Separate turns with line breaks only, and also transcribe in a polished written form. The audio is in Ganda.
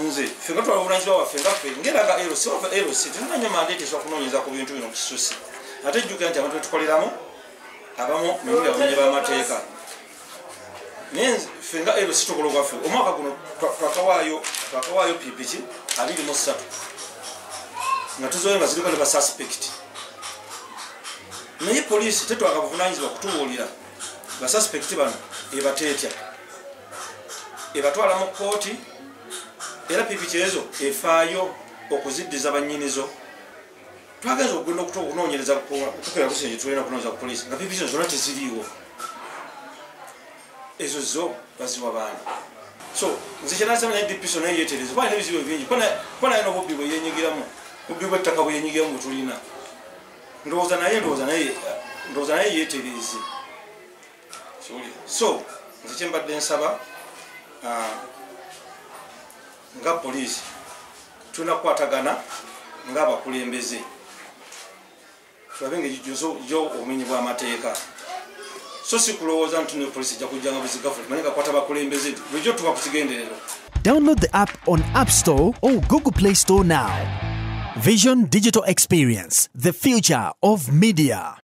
nze fenga twalabulanyizibwa waffe ngaffe ngeraga LC oba LC tunanya mandate so kunoonyeza ku bintu bino kisusi ate jjukira nti abantu betukoleramu abamu memuli abamenyi b'amateeka naye fenga LC tukola gwaffe omwaka guno twakawaayo ppiki 23 nga tuzoyo nga ziriko ne ba suspect naye poliisi tetwaka buvunanyizibwa kutubuulira ba suspect bano ebateetya ebatwala mu kooti era ppiki ezo efaayo okuziddiza bannyinizo twagenza okugenda okunoonyereza tukera kusinje tulina okunoonyeza ku poliisi nga ppiki zonna teziriiwo ezo zo baziwa baana so nze kyenasema naye DPC naye yeetereze kuba alina ebizibu bingi kuba naye n'obubbi bwe yenyigiramu bubbi bw'ettaka bwe yenyigiramu bwe tulina ndowooza naye yeetereze so nze kyembadde nsaba nga poliisi tulina kukwatagana ng'abakulembeze tulabe nga obumenyi bw'amateeka so si kulowooza nti ne poliisi ejja kujja nga buzigavuleti manye ngakwata bakulembeze nti bulijjo tuba ku kigenderero.
Download the app on App Store or Google Play Store now. Vision Digital Experience, the future of media.